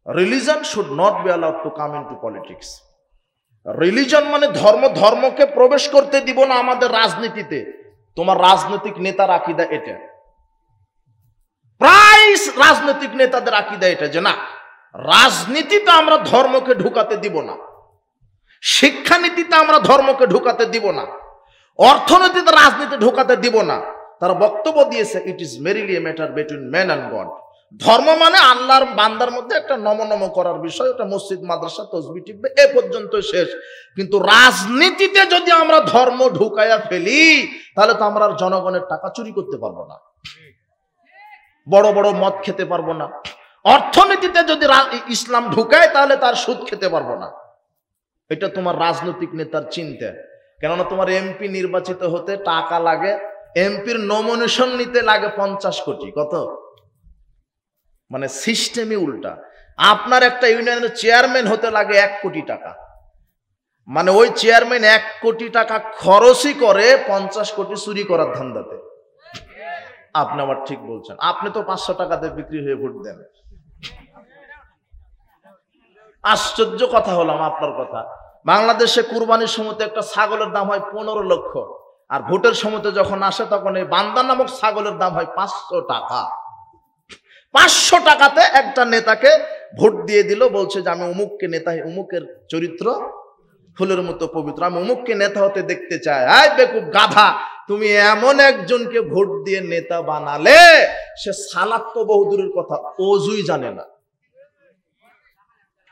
Religion should not be allowed to come into politics. Religion মানে ধর্ম, ধর্মকে প্রবেশ করতে দিব না আমাদের রাজনীতিতে। তোমার রাজনৈতিক নেতার আকীদা এটা, প্রায় রাজনৈতিক নেতাদের আকীদা এটা যে না, রাজনীতিতে আমরা ধর্মকে ঢুকাতে দিব না, শিক্ষানীতিতে আমরা ধর্মকে ঢুকাতে দিব না, অর্থনীতিতে রাজনীতি ঢুকাতে দিব না। তারা বক্তব্য দিয়েছে it is merely a matter between man and God. ধর্ম মানে আল্লাহর বান্দার মধ্যে একটা নম করার বিষয়, ওটা মসজিদ মাদ্রাসা তসবিহ টিপবে এ পর্যন্ত শেষ। কিন্তু রাজনীতিতে যদি আমরা ধর্ম ঢুকাইয়া ফেলি তাহলে তো আমরা আর জনগণের টাকা চুরি করতে পারবো না, বড় বড় মদ খেতে পারবো না। অর্থনীতিতে যদি ইসলাম ঢুকায় তাহলে তার সুদ খেতে পারবো না। এটা তোমার রাজনৈতিক নেতার চিন্তা। কেননা তোমার এমপি নির্বাচিত হতে টাকা লাগে, এমপির নমিনেশন নিতে লাগে 50 কোটি। কত? মানে সিস্টেমই উল্টা। আপনার একটা ইউনিয়নের চেয়ারম্যান হতে লাগে 1 কোটি টাকা, মানে ওই চেয়ারম্যান 1 কোটি টাকা খরচই করে 50 কোটি চুরি করার ধান্দাতে। আপনি আবার ঠিক বলছেন, আপনি তো 500 টাকাতে বিক্রি হয়ে ভোট দেন। আশ্চর্য কথা হলাম আপনার কথা। বাংলাদেশে কুরবানির সময়তে একটা ছাগলের দাম হয় 15 লক্ষ, আর ভোটের সময়তে যখন আসে তখন এই বান্দা নামক ছাগলের দাম হয় 500 টাকা। 500 টাকাতে একটা নেতাকে ভোট দিয়ে দিল, বলছে যে আমি অমুককে নেতা, অমুকের চরিত্র ফুলের মতো পবিত্র, আমি অমুককে নেতা হতে দেখতে চাই। আয় বেকুব গাধা, তুমি এমন একজনকে ভোট দিয়ে নেতা বানালে সে সালাত তো বহুদূরের কথা, ওযুই জানে না।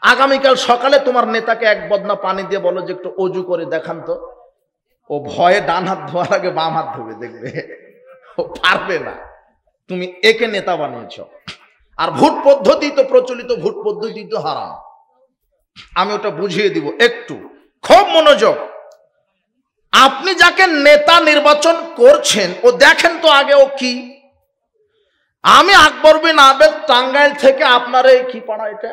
আগামীকাল সকালে তোমার নেতাকে 1 বদনা পানি দিয়ে বলো যে একটু অজু করে দেখান তো, ও ভয়ে ডান হাত ধোয়ার আগে বাম হাত ধোবে, দেখবে ও পারবে না। তুমি একে নেতা বানিয়েছ। আর ভোট পদ্ধতি তো প্রচলিত, ভোট পদ্ধতি তো হারাম। আমি ওটা বুঝিয়ে দিব একটু, খুব মনোযোগ। আপনি যাকে নেতা নির্বাচন করছেন ও দেখেন তো আগে ও কি। আমি আকবর বিন আবেদ টাঙ্গাইল থেকে আপনার এই কি পাড়া এটা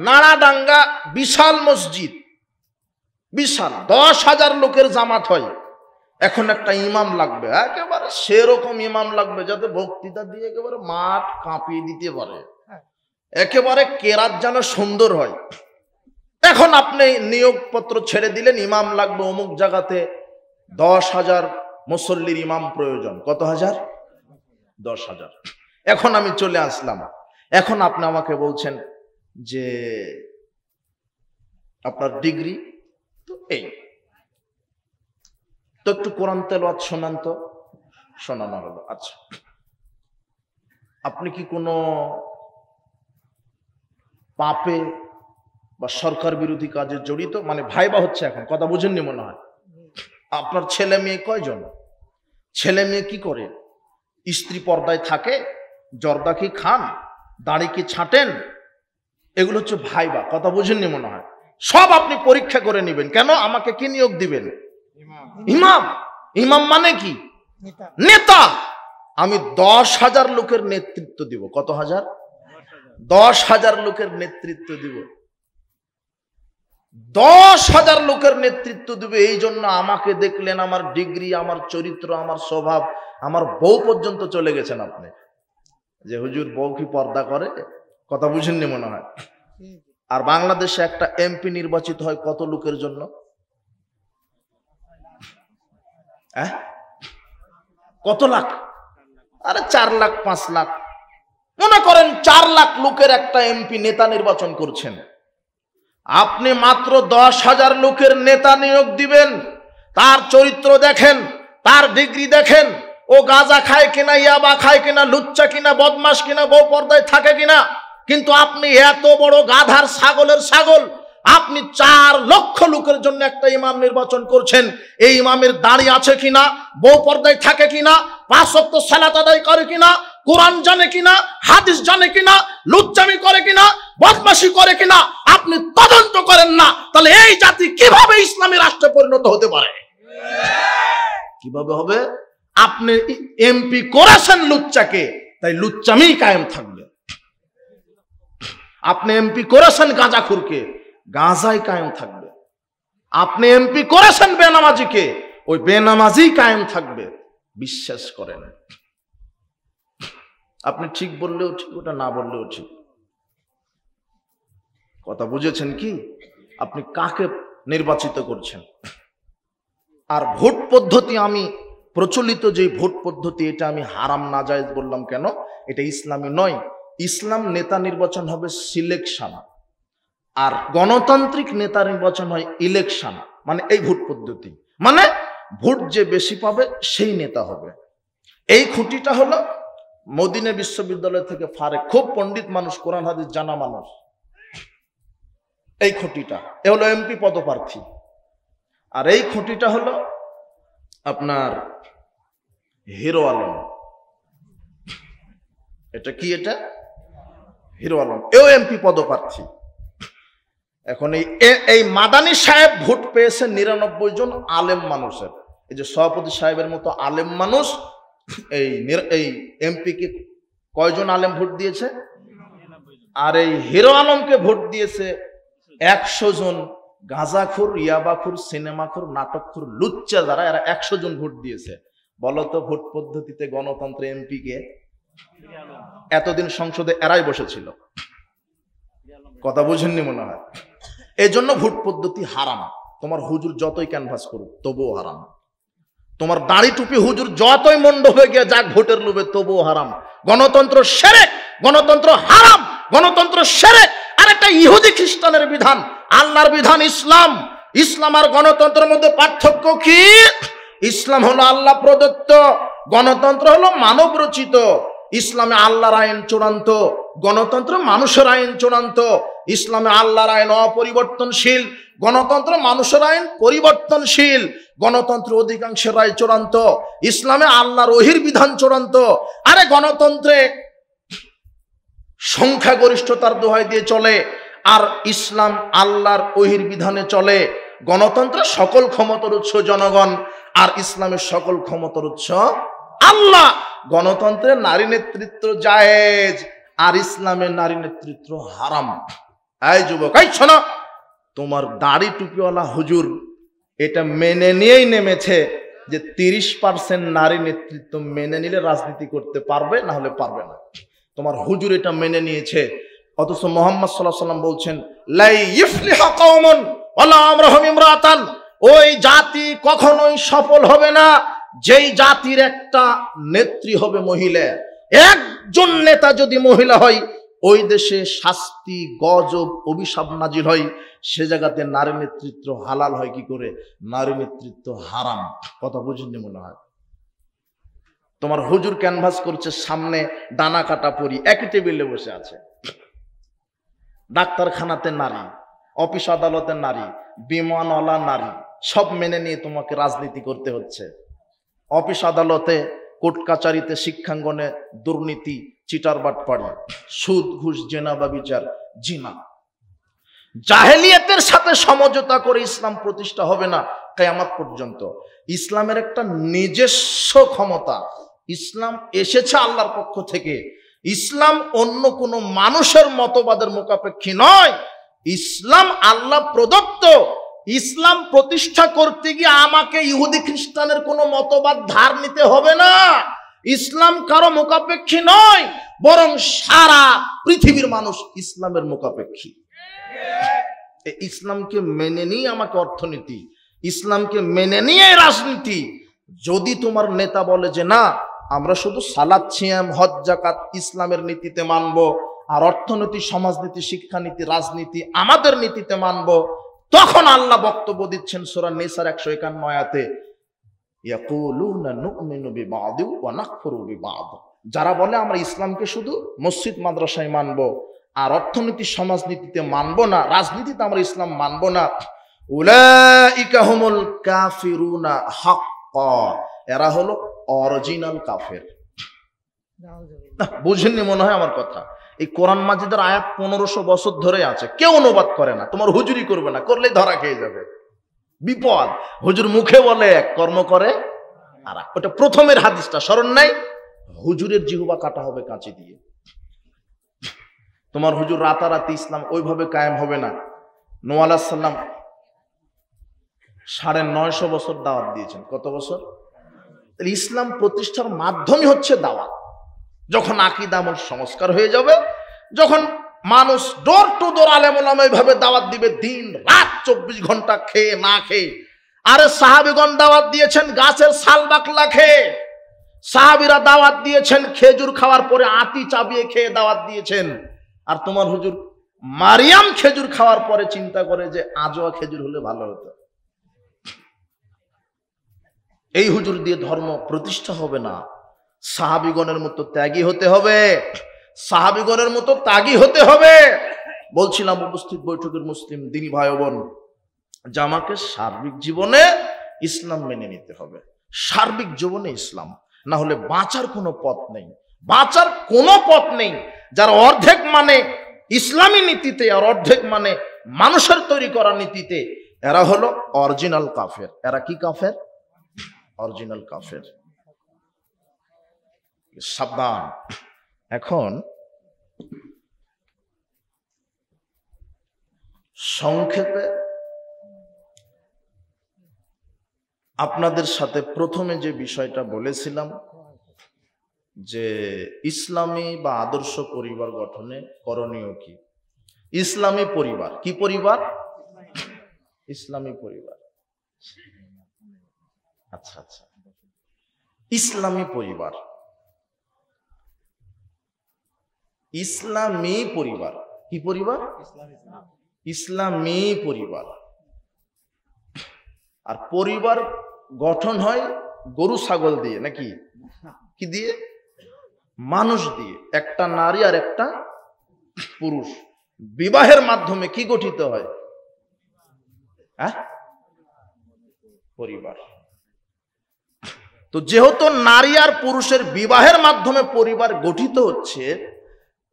নাড়াডাঙ্গা, বিশাল মসজিদ, বিশাল 10,000 লোকের জামাত হয়। এখন একটা ইমাম লাগবে, একেবারে সেরকম ইমাম লাগবে যাতে বক্তৃতা দিয়ে একেবারে মাঠ কাঁপিয়ে দিতে পারে, একেবারে কেরাত যেন সুন্দর হয়। এখন আপনি নিয়োগপত্র ছেড়ে দিলেন, ইমাম লাগবে অমুক জায়গাতে, 10,000 মুসল্লির ইমাম প্রয়োজন। কত হাজার? 10,000। এখন আমি চলে আসলাম, এখন আপনি আমাকে বলছেন যে আপনার ডিগ্রি তো এই, তো একটু কোরআন তেলাওয়াত শোনান তো। শোনানো হলো। আচ্ছা, আপনি কি কোনো পাপে বা সরকার বিরোধী কাজে জড়িত? মানে ভাইবা হচ্ছে এখন, কথা বুঝেননি মনে হয়। আপনার ছেলে মেয়ে কয়জন? ছেলে মেয়ে কি করে? স্ত্রী পর্দায় থাকে, জর্দা কি খান, দাড়ি কি ছাঁটেন? এগুলো হচ্ছে ভাইবা, কথা বুঝেননি মনে হয়। সব আপনি পরীক্ষা করে নেবেন। কেন? আমাকে কি নিয়োগ দিবেন? ইমাম। ইমাম মানে কি? নেতা। আমি 10,000 লোকের নেতৃত্ব দিব। কত হাজার? 10,000 লোকের নেতৃত্ব দিব। 10,000 লোকের নেতৃত্ব দিবে। এই জন্য আমাকে দেখলেন, আমার ডিগ্রি, আমার চরিত্র, আমার স্বভাব, আমার বউ পর্যন্ত চলে গেছেন আপনি, যে হুজুর বউ কি পর্দা করে? কথা বুঝেননি মনে হয়। আর বাংলাদেশে একটা এমপি নির্বাচিত হয় কত লোকের জন্য? কত লাখ? আরে 4 লাখ 5 লাখ। মনে করেন 4 লাখ লোকের একটা এমপি নেতা নির্বাচন করছেন। আপনি মাত্র 10,000 লোকের নেতা নিয়োগ দিবেন। তার চরিত্র দেখেন, তার ডিগ্রি দেখেন, ও গাঁজা খায় কিনা, ইয়াবা খায় কিনা, লুচ্চা কিনা, বদমাস কিনা, বউ পর্দায় থাকে কিনা। কিন্তু আপনি এত বড় গাধার ছাগলের ছাগল, আপনি 4 লক্ষ লোকের জন্য একটা ইমাম নির্বাচন করছেন। এই ইমামের দাড়ি আছে কিনা, বউ পর্দায় থাকে কিনা, 5 ওয়াক্ত সালাত আদায় করে কিনা, কোরআন জানে কিনা, হাদিস জানে কিনা, লুচ্চামি করে কিনা, বদমাশি করে কিনা আপনি তদন্ত করেন না, তাহলে এই জাতি কিভাবে ইসলামী রাষ্ট্রে পরিণত হতে পারে? কিভাবে হবে? আপনি এমপি করেছেন লুচ্চাকে, তাই লুচ্চামি কায়েম থাকবে। আপনি এমপি করেছেন গাঁজাখুরকে, গাঁজাই কায়েম থাকবে। আপনি এমপি করেছেন বেনামাজিকে, ওই বেনামাজি কায়েম থাকবে। বিশ্বাস করেন। আপনি ঠিক বললেও ঠিক, ওটা না বললেও ঠিক। কথা বুঝেছেন কি? আপনি কাকে নির্বাচিত করছেন? আর ভোট পদ্ধতি, আমি প্রচলিত যে ভোট পদ্ধতি, এটা আমি হারাম নাজায়েজ বললাম কেন? এটা ইসলামী নয়। ইসলাম নেতা নির্বাচন হবে সিলেকশন, আর গণতান্ত্রিক নেতা নির্বাচন হয় ইলেকশন। মানে এই ভোট পদ্ধতি, মানে ভোট যে বেশি পাবে সেই নেতা হবে। এই খুঁটিটা হলো মদিনা বিশ্ববিদ্যালয় থেকে ফারেক, খুব পণ্ডিত মানুষ, কোরআন হাদিস জানা মানুষ। এই খুঁটিটা এ হলো এমপি পদপ্রার্থী। আর এই খুঁটিটা হলো আপনার হিরো আলম। এটা কি? এটা হিরো আলম, এও এমপি পদপ্রার্থী। এখন এই মাদানী সাহেব ভোট পেয়েছে 99 জন আলেম মানুষের। এই যে সভাপতি সাহেবের মতো আলেম মানুষ এই এমপিকে কয়জন আলেম ভোট দিয়েছে? আর এই হিরো আলমকে ভোট দিয়েছে 100 জন গাঁজাখোর, ইয়াবাখোর, সিনেমাখোর, নাটকখোর, লুচ্চা যারা, এরা 100 জন ভোট দিয়েছে। বলতো ভোট পদ্ধতিতে গণতন্ত্রে এমপিকে এতদিন সংসদে এরাই বসেছিল। কথা বুঝেননি মনে হয়। এই জন্য ভোট পদ্ধতি হারাম। তোমার হুজুর যতই ক্যানভাস করুক তবুও হারাম। তোমার দাড়ি টুপি হুজুর যতই মন্ড হয়ে গিয়ে যাক ভোটের লোভে, তবুও হারাম। গণতন্ত্র শিরক, গণতন্ত্র হারাম, গণতন্ত্র শিরক। আর একটা ইহুদি খ্রিস্টানের বিধান, আল্লাহর বিধান ইসলাম। ইসলাম আর গণতন্ত্রের মধ্যে পার্থক্য কি? ইসলাম হলো আল্লাহ প্রদত্ত, গণতন্ত্র হলো মানব রচিত। ইসলামে আল্লাহর আইন চূড়ান্ত, গণতন্ত্র মানুষের আইন চূড়ান্ত। ইসলামে আল্লাহর আইন অপরিবর্তনশীল, গণতন্ত্র মানুষের আইন পরিবর্তনশীল। গণতন্ত্র অধিকাংশের রায় চূড়ান্ত, ইসলামে আল্লাহর ওহির বিধান চূড়ান্ত। আরে গণতন্ত্রে সংখ্যাগরিষ্ঠতার দোহাই দিয়ে চলে, আর ইসলাম আল্লাহর ওহির বিধানে চলে। গণতন্ত্রে সকল ক্ষমতার উৎস জনগণ, আর ইসলামের সকল ক্ষমতার উৎস আল্লাহ। গণতন্ত্রে নারী নেতৃত্ব জায়েজ, আর ইসলামের নারী নেতৃত্ব হারাম। এই যুবক, এই শোনো, তোমার দাড়ি টুপিওয়ালা হুজুর এটা মেনে নিয়েই নেমেছে যে 30% নারী নেতৃত্ব মেনে নিলে রাজনীতি করতে পারবে, না হলে পারবে না। তোমার হুজুর এটা মেনে নিয়েছে, অথচ মুহাম্মদ সাল্লাল্লাহু আলাইহি ওয়াসাল্লাম বলছেন লা ইফলিহু কওমুন ওয়ালা আমরুহুম ইমরাতান, ওই জাতি কখনোই সফল হবে না যেই জাতির একটা নেত্রী হবে মহিলা। একজন নেতা যদি মহিলা হয়, ওই দেশে শাস্তি, গজব, অভিশাপ নাজিল হয়। সে জায়গাতে নারী নেতৃত্ব হালাল হয় কি করে? নারী নেতৃত্ব হারাম। কথা বুঝেননি মনে হয়। তোমার হুজুর ক্যানভাস করছে, সামনে দানা কাটা পরি একই টেবিলে বসে আছে। ডাক্তারখানাতে নারী, অফিস আদালতে নারী, বিমানওয়ালা নারী, সব মেনে নিয়ে তোমাকে রাজনীতি করতে হচ্ছে। অফিস আদালতে, কোর্ট কাচারিতে, শিক্ষাঙ্গনে দুর্নীতি, চিটারবাটপাড়ি, সুদ, ঘুষ, জেনা বা বিচার, জিনা। জাহেলিয়াতের সাথে সমঝোতা করে ইসলাম প্রতিষ্ঠা হবে না কিয়ামত পর্যন্ত। ইসলামের একটা নিজস্ব ক্ষমতা। ইসলাম এসেছে আল্লাহর পক্ষ থেকে। ইসলাম অন্য কোনো মানুষের মতবাদের মুখাপেক্ষী নয়। ইসলাম আল্লাহ প্রদত্ত। ইসলাম প্রতিষ্ঠা করতে গিয়ে আমাকে ইহুদি খ্রিস্টানের কোনো মতবাদ ধার নিতে হবে না। ইসলাম কারো মুখাপেক্ষী নয়, বরং সারা পৃথিবীর মানুষ ইসলামের মুখাপেক্ষী। ইসলামকে মেনে নিয়ে আমাকে অর্থনীতি, ইসলামকে মেনে নিয়ে রাজনীতি। যদি তোমার নেতা বলে যে না, আমরা শুধু সালাত, সিয়াম, হজ, যাকাত ইসলামের নীতিতে মানব, আর অর্থনীতি, সমাজনীতি, শিক্ষানীতি, রাজনীতি আমাদের নীতিতে মানব, তখন আল্লাহ বক্তব্য দিচ্ছেন সূরা নিসার 151 আয়াতে, ইয়াকুলুনা নুমিনু বিবাদি ওয়া নাকফুরু বিবাদ। যারা বলে আমরা ইসলামকে শুধু মসজিদ মাদ্রাসায় মানব, আর অর্থনীতি, সমাজনীতিতে মানব না, রাজনীতিতে আমরা ইসলাম মানব না, উলাইকা হুমুল কাফিরুনা হাক্কা, এরা হলো অরিজিনাল কাফের। বুঝেননি মনে হয় আমার কথা। এই কোরআন মাজিদের আয়াত 1500 বছর ধরে আছে, কেউ অনুবাদ করে না। তোমার হুজুরি করবে না, করলেই ধরা খেয়ে যাবে, বিপদ। হুজুর মুখে বলে এক, কর্ম করে আর। ওটা প্রথমের হাদিসটা স্মরণ নাই? হুজুরের জিহ্বা কাটা হবে কাঁচি দিয়ে। তোমার হুজুর রাতারাতি ইসলাম ওইভাবে কায়েম হবে না। নূহ আলাইহিস সালাম 950 বছর দাওয়াত দিয়েছেন। কত বছর? ইসলাম প্রতিষ্ঠার মাধ্যমই হচ্ছে দাওয়াত। যখন আকীদা আমল সংস্কার হয়ে যাবে, যখন মানুষ ডোর টু ডোর আলেম ওলামা এইভাবে দাওয়াত দিবে, দিন রাত 24 ঘন্টা খেয়ে না খেয়ে। আরে সাহাবীগণ দাওয়াত দিয়েছেন গাছের ছাল বাকলা খেয়ে, সাহাবীরা দাওয়াত দিয়েছেন খেজুর খাওয়ার পরে আটি চাবিয়ে খেয়ে দাওয়াত দিয়েছেন। আর তোমার হুজুর মারিয়াম খেজুর খাওয়ার পরে চিন্তা করে যে আজোয়া খেজুর হলে ভালো হতো। এই হুজুর দিয়ে ধর্ম প্রতিষ্ঠা হবে না। সাহাবীগণের মতো ত্যাগী হতে হবে, সাহাবীগণের মতো ত্যাগী হতে হবে। বলছিলাম উপস্থিত বৈঠকের মুসলিম দিনী ভাই বোন, যে আমাকে সার্বিক জীবনে ইসলাম মেনে নিতে হবে, সার্বিক জীবনে ইসলাম, না হলে বাঁচার কোনো পথ নেই, বাঁচার কোনো পথ নেই। যার অর্ধেক মানে ইসলামী নীতিতে আর অর্ধেক মানে মানুষের তৈরি করা নীতিতে, এরা হলো অরিজিনাল কাফের। এরা কি কাফের? অরিজিনাল কাফের। সাবধান। এখন সংক্ষেপে আপনাদের সাথে প্রথমে যে বিষয়টা বলেছিলাম, যে ইসলামী বা আদর্শ পরিবার গঠনে করণীয় কি। ইসলামী পরিবার কি পরিবার? ইসলামী পরিবার। আচ্ছা আচ্ছা, ইসলামী পরিবার, ইসলামী পরিবার কি পরিবার? ইসলামী পরিবার। আর পরিবার গঠন হয় গরু ছাগল দিয়ে, নাকি কি দিয়ে? মানুষ দিয়ে। একটা নারী আর একটা পুরুষ বিবাহের মাধ্যমে কি গঠিত হয়? পরিবার। তো যেহেতু নারী আর পুরুষের বিবাহের মাধ্যমে পরিবার গঠিত হচ্ছে,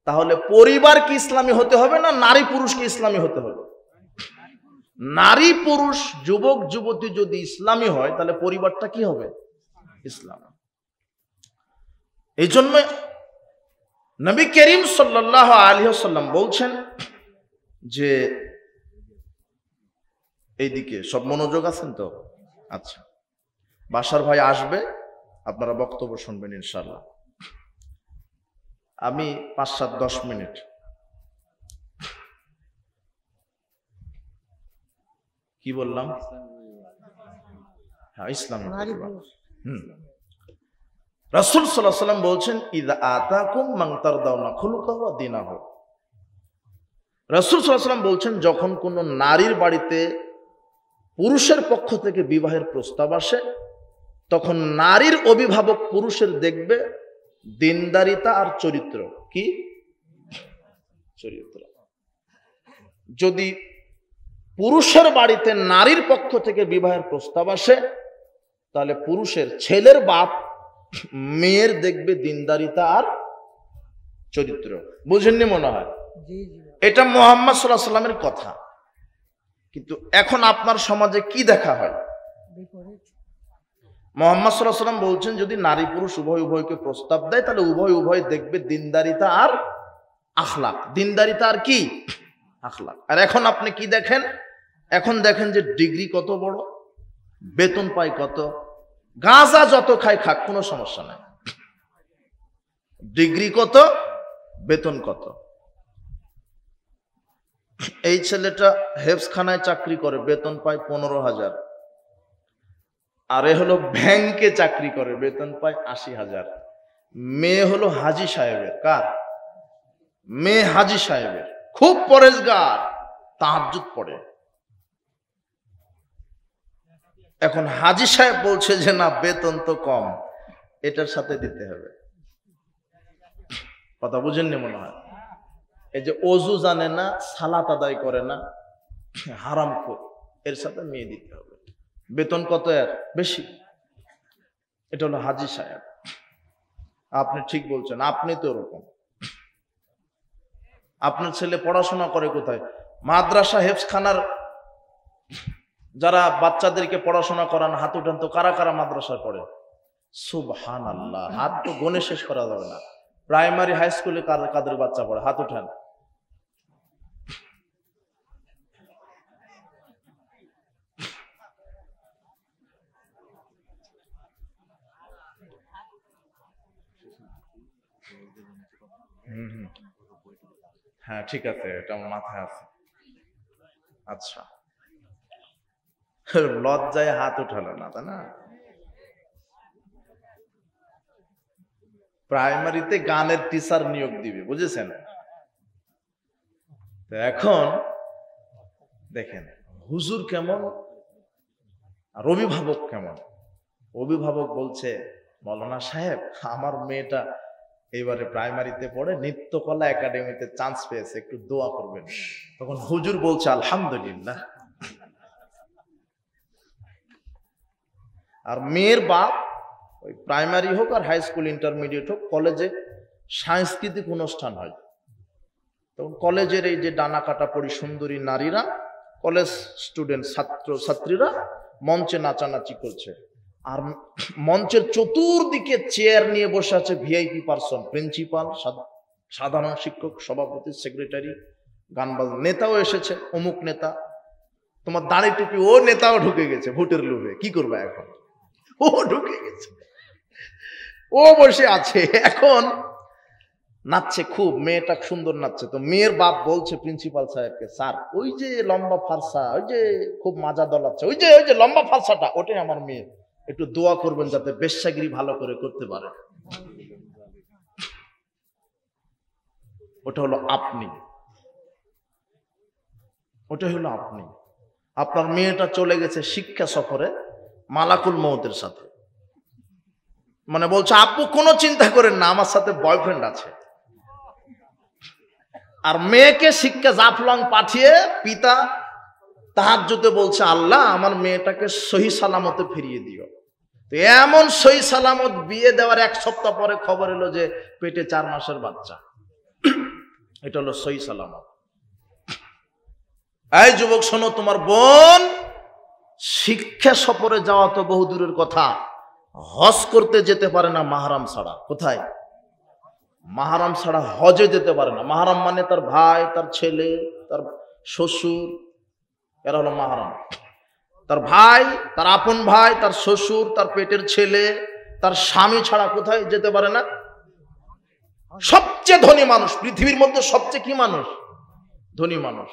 তাহলে পরিবার কি ইসলামী হতে হবে না নারী পুরুষ কি ইসলামী হতে হবে? নারী পুরুষ যুবক যুবতী যদি ইসলামী হয়, তাহলে পরিবারটা কি হবে? ইসলাম। এই জন্য নবী করিম সাল্লাল্লাহু আলাইহি ওয়াসাল্লাম বলছেন যে, এইদিকে সব মনোযোগ আছেন তো? আচ্ছা, বাসার ভাই আসবে, আপনারা বক্তব্য শুনবেন ইনশাআল্লাহ। আমি 5-7-10 মিনিট। কি বললাম? হ্যাঁ, ইসলাম। রাসূল সাল্লাল্লাহু আলাইহি ওয়াসাল্লাম বলছেন, ইযা আতাকুম মান তারদাউনা খুলুকাহু ওয়া দীনাহু। রাসূল সাল্লাল্লাহু আলাইহি ওয়াসাল্লাম বলছেন, যখন কোন নারীর বাড়িতে পুরুষের পক্ষ থেকে বিবাহের প্রস্তাব আসে, তখন নারীর অভিভাবক পুরুষের দেখবে দিনদারিতা আর চরিত্র। কি চরিত্র? যদি পুরুষের বাড়িতে নারীর পক্ষ থেকে বিবাহের প্রস্তাব আসে, তাহলে পুরুষের ছেলের বাপ মেয়ের দেখবে দিনদারিতা আর চরিত্র। বুঝেননি মনে হয়? এটা মুহাম্মদ সাল্লাল্লাহু আলাইহি ওয়াসাল্লামের কথা। কিন্তু এখন আপনার সমাজে কি দেখা হয়? মুহাম্মদ সাল্লাল্লাহু আলাইহি ওয়াসাল্লাম বলছেন, যদি নারী পুরুষ উভয় উভয়কে প্রস্তাব দেয়, তাহলে উভয় উভয় দেখবে দিনদারিতা আর আখলাক। দিনদারিতা আর কি? আখলাক। আর এখন আপনি কি দেখেন? এখন দেখেন যে ডিগ্রি কত বড়, বেতন পায় কত, গাঁজা যত খায় খাক, কোনো সমস্যা নাই। ডিগ্রি কত, বেতন কত। এই ছেলেটা হেফজখানায় চাকরি করে, বেতন পায় 15,000। আর এ হলো ব্যাংকে চাকরি করে, বেতন পায় 80,000। মেয়ে হলো হাজী সাহেবের। কার মেয়ে? হাজী সাহেবের। খুব পরেজগার, তাহাজ্জুদ পড়ে। এখন হাজী সাহেব বলছে যে না, বেতন তো কম, এটার সাথে দিতে হবে। কথা বুঝেননি মনে হয়? এই যে অজু জানে না, সালাত আদায় করে না, হারামখোর, এর সাথে মেয়ে দিতে হবে। বেতন কত? এর বেশি। এটা হলো হাজী সাহেব। আপনি ঠিক বলছেন, আপনি তো ওরকম। আপনার ছেলে পড়াশোনা করে কোথায়? মাদ্রাসা হেফজখানার যারা বাচ্চাদেরকে পড়াশোনা করান, হাত উঠান তো, কারা কারা মাদ্রাসায় পড়ে? সুবহানাল্লাহ, হাত তো গণে শেষ করা যাবে না। প্রাইমারি হাই স্কুলে কাদের বাচ্চা পড়ে? হাত উঠান। হ্যাঁ ঠিক আছে, এটা আমার মাথায় আছে। আচ্ছা, লজ্জায় হাত উঠালো না, তাই না? প্রাইমারিতে গানের টিচার নিয়োগ দিবে, বুঝেছেন? এখন দেখেন হুজুর কেমন আর অভিভাবক কেমন। অভিভাবক বলছে, মৌলানা সাহেব আমার মেয়েটা এবারে প্রাইমারিতে পড়ে নৃত্যকলা একাডেমিতে চান্স পেয়েছে, একটু দোয়া করবেন। তখন হুজুর বলছে আলহামদুলিল্লাহ। আর মেয়ের বাপ ওই প্রাইমারি হোক আর হাই স্কুল ইন্টারমিডিয়েট হোক, কলেজে সাংস্কৃতিক অনুষ্ঠান হয়, তখন কলেজের এই যে ডানা কাটা পড়ি সুন্দরী নারীরা, কলেজ স্টুডেন্ট ছাত্র ছাত্রীরা মঞ্চে নাচানাচি করছে, আর মঞ্চের চতুর্দিকে চেয়ার নিয়ে বসে আছে ভিআইপি পার্সন, প্রিন্সিপাল, সাধারণ শিক্ষক, সভাপতি, সেক্রেটারি, গানবাজ, নেতাও এসেছে, অমুক নেতা, তোমার দাড়ি টুপি ও নেতাও ঢুকে গেছে ভোটের লোভে, কি করবে এখন? ও ঢুকে গেছে, ও বসে আছে, এখন নাচছে খুব, মেয়েটা সুন্দর নাচছে। তো মেয়ের বাপ বলছে প্রিন্সিপাল সাহেবকে, স্যার ওই যে লম্বা ফারসা, ওই যে খুব মাজা দলাচ্ছে, ওই যে লম্বা ফারসাটা, ওটাই আমার মেয়ে, একটু দোয়া করবেন যাতে বেশ্যাগিরি ভালো করে করতে পারে। ওটা হলো আপনি, ওটা হলো আপনি। আপনার মেয়েটা চলে গেছে শিক্ষা সফরে মালাকুল মউতের সাথে, মানে বলছে আপু কোনো চিন্তা করেন না, আমার সাথে বয়ফ্রেন্ড আছে। আর মেয়েকে শিক্ষা জাফলং পাঠিয়ে পিতা তাহাজ্জুদে বলছে, আল্লাহ আমার মেয়েটাকে সহি সালামতে ফিরিয়ে দিও। তো এমন সহি সালামত বিয়ে দেওয়ার 1 সপ্তাহ পরে খবর এলো যে পেটে 4 মাসের বাচ্চা। এটা হলো সহি সালামত। এই যুবক শোনো, তোমার বোন শিক্ষা সফরে যাওয়া তো বহু দূরের কথা, হজ করতে যেতে পারে না মাহরাম ছাড়া। কোথায়? মাহরাম ছাড়া হজে যেতে পারে না। মাহরাম মানে তার ভাই, তার ছেলে, তার শ্বশুর, এরা হলো মাহরাম। তার ভাই, তার আপন ভাই, তার শ্বশুর, তার পেটের ছেলে, তার স্বামী ছাড়া কোথায় যেতে পারে না? সবচেয়ে ধনী মানুষ পৃথিবীর মধ্যে, সবচেয়ে কি মানুষ? ধনী মানুষ,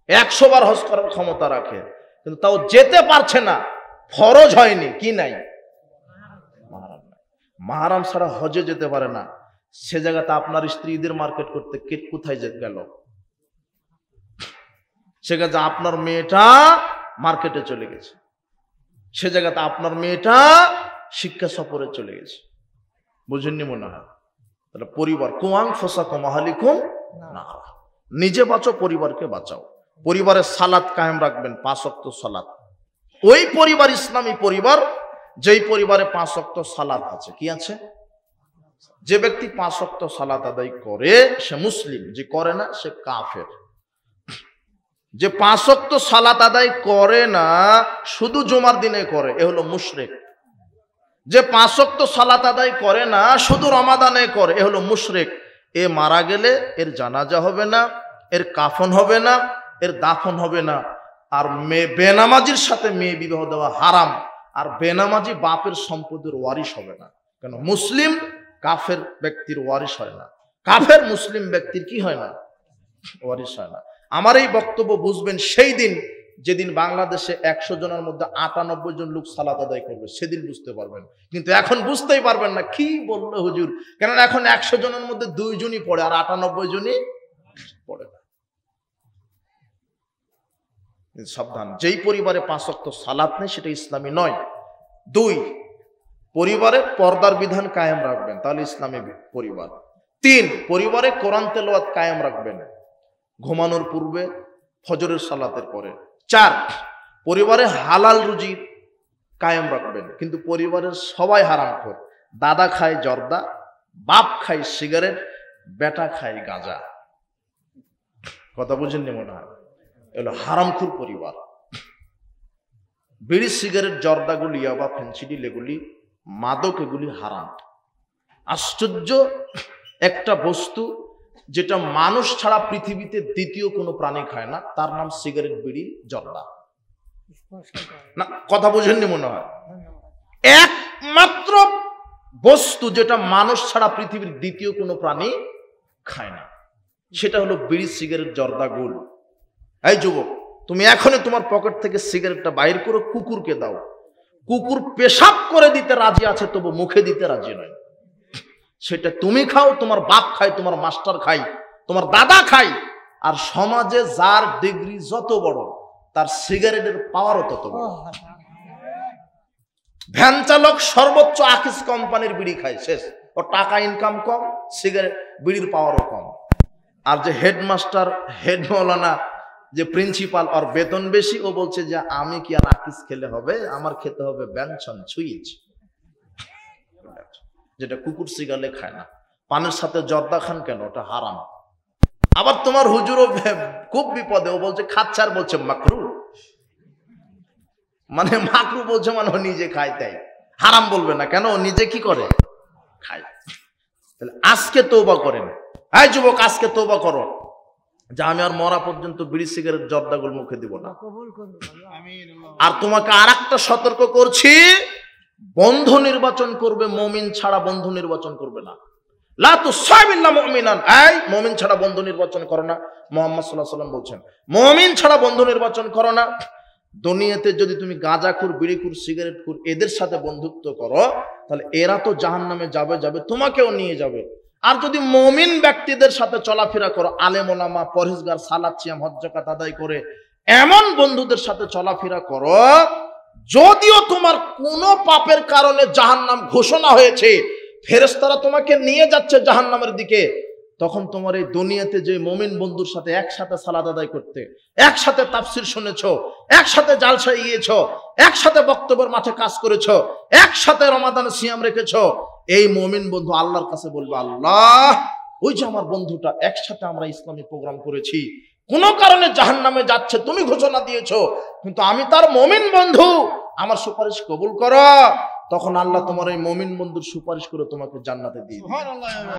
100 বার হজ করার ক্ষমতা রাখে, কিন্তু তাও যেতে পারছে না, ফরজ হয়নি, কি নাই? মাহরাম নাই। মাহরাম ছাড়া হজে যেতে পারে না। সে জায়গাতে আপনার স্ত্রী ঈদের মার্কেট করতে কোথায় গেল? সে জায়গাতে আপনার মেয়েটা মার্কেটে চলে গেছে, সে জায়গাতে আপনার মেয়েটা শিক্ষা সফরে চলে গেছে। বুঝেননি মনে হয়? তাহলে পরিবার, কুয়াং ফসা কমাহালিকুম না, নিজে বাঁচো, পরিবারকে বাঁচাও। পরিবারের সালাত কায়েম রাখবেন, 5 ওয়াক্ত সালাত। ওই পরিবার ইসলামী পরিবার যেই পরিবারে 5 ওয়াক্ত সালাত আছে। কি আছে? যে ব্যক্তি 5 ওয়াক্ত সালাত আদায় করে সে মুসলিম, যে করে না সে কাফের। যে 5 ওয়াক্ত সালাত আদায় করে না, শুধু জুমার দিনে করে, এ হলো মুশরিক। যে 5 ওয়াক্ত সালাত আদায় করে না, শুধু রমাদানে করে, এ হলো মুশরিক। এ মারা গেলে এর জানাজা হবে না, এর কাফন হবে না, এর দাফন হবে না। আর বেনামাজির সাথে মেয়ে বিবাহ দেওয়া হারাম। আর বেনামাজি বাপের সম্পদের ওয়ারিশ হবে না। কেন? মুসলিম কাফের ব্যক্তির ওয়ারিশ হয় না, কাফের মুসলিম ব্যক্তির কি হয় না? ওয়ারিশ হয় না। আমার এই বক্তব্য বুঝবেন সেই দিন যেদিন বাংলাদেশে 100 জনের মধ্যে 98 জন লোক সালাত আদায় করবে, সেদিন বুঝতে পারবেন। কিন্তু এখন বুঝতেই পারবেন না, কি বললো হুজুর, কেননা এখন 100 জনের মধ্যে 2 জনই পড়ে, আর 98 জনই পড়ে না। সাবধান, যেই পরিবারে 5 ওয়াক্ত সালাত নেই সেটা ইসলামী নয়। 2, পরিবারে পর্দার বিধান কায়েম রাখবেন, তাহলে ইসলামী পরিবার। 3, পরিবারে কোরআন তেলাওয়াত কায়েম রাখবেন, ঘুমানোর পূর্বে, ফজরের সালাতের পরে। 4, পরিবারে হালাল রুজি কায়েম রাখবেন, কিন্তু পরিবারের সবাই হারামখোর। দাদা খায় জর্দা, বাপ খায় সিগারেট, বেটা খায় গাঁজা। কথা বুঝেননি মনে হয়? এগুলো হারামখোর পরিবার। বিড়ি, সিগারেট, জর্দাগুলি, ইয়াবা, ফেন্সিডিল, এগুলি মাদক, এগুলি হারাম। আশ্চর্য একটা বস্তু যেটা মানুষ ছাড়া পৃথিবীতে দ্বিতীয় কোনো প্রাণী খায় না, তার নাম সিগারেট, বিড়ি, জর্দা। না, কথা বুঝেননি মনে হয়? একমাত্র বস্তু যেটা মানুষ ছাড়া পৃথিবীর দ্বিতীয় কোনো প্রাণী খায় না, সেটা হলো বিড়ি, সিগারেট, জর্দা, গুল। এই যুবক, তুমি এখনই তোমার পকেট থেকে সিগারেটটা বাইর করে কুকুরকে দাও। কুকুর পেশাব করে দিতে রাজি আছে, তবু মুখে দিতে রাজি নয়। সেটা তুমি খাও, তোমার বাপ খায়, তোমার মাস্টার খাই, তোমার দাদা খাই। আর সমাজে যার ডিগ্রি যত বড়, তার সিগারেটের পাওয়ারও তত বড়। ভ্যান চালক সর্বোচ্চ আকিস কোম্পানির বিড়ি খায়, শেষ। ও টাকা ইনকাম কম, সিগারেট বিড়ির পাওয়ারও কম। আর যে হেডমাস্টার, হেড মৌলানা, যে প্রিন্সিপাল, ওর বেতন বেশি, ও বলছে যে আমি কি আর আকিস খেলে হবে, আমার খেতে হবে ব্যঞ্জন সুইচ, যেটা কুকুর সিগালে খায় না। পানের সাথে জর্দা খান কেন? ওটা হারাম। আবার তোমার হুজুরও খুব বিপদে, ও বলছে খাচ্ছে, আর বলছে মাকরু, মানে মাকরু বলছে মানে ও নিজে খায়, তাই হারাম বলবে না কেন? ও নিজে কি করে? খায়। তাহলে আজকে তওবা করেন। এই যুবক, আজকে তওবা করো যে আমি আর মরা পর্যন্ত বিড়ি, সিগারেট, জর্দাগুল মুখে দিব না। আর তোমাকে আর একটা সতর্ক করছি, বন্ধু নির্বাচন করবে, মুমিন ছাড়া বন্ধু নির্বাচন করবে না। লা তুসাইবিল্লা মুমিনান, এই মুমিন ছাড়া বন্ধু নির্বাচন করো না। মুহাম্মদ সাল্লাল্লাহু আলাইহি ওয়াসাল্লাম বলছেন, মুমিন ছাড়া বন্ধু নির্বাচন করো না। দুনিয়াতে যদি তুমি গাঁজাখুর, বিড়িখুর, সিগারেটখুর এদের সাথে বন্ধুত্ব করো, তাহলে এরা তো জাহান্নামে যাবে, তোমাকেও নিয়ে যাবে। আর যদি মুমিন ব্যক্তিদের সাথে চলাফেরা করো, আলেম ওলামা, পরহেজগার, সালাত, সিয়াম, হজ, যাকাত আদায় করে এমন বন্ধুদের সাথে চলাফেরা করো, যদিও তোমার কোনো পাপের কারণে জাহান্নাম ঘোষণা হয়েছে, ফেরেশতারা তোমাকে নিয়ে যাচ্ছে জাহান্নামের দিকে, তখন তোমার এই দুনিয়াতে যে মুমিন বন্ধুর সাথে একসাথে সালাত আদায় করতে, একসাথে তাফসির শুনেছো, একসাথে জালসায় গিয়েছো, একসাথে বক্তব্যের মাঠে কাজ করেছো, একসাথে রমাদানে সিয়াম রেখেছো, এই মুমিন বন্ধু আল্লাহর কাছে বলবে, আল্লাহ, ওই যে আমার বন্ধুটা, একসাথে আমরা ইসলামী প্রোগ্রাম করেছি, কোনো কারণে জাহান্নামে যাচ্ছে, তুমি ঘোষণা দিয়েছো, কিন্তু আমি তার মুমিন বন্ধু, আমার সুপারিশ কবুল করো। তখন আল্লাহ তোমার এই মুমিন বন্ধুর সুপারিশ করে তোমাকে জান্নাতে দিয়ে দিবে।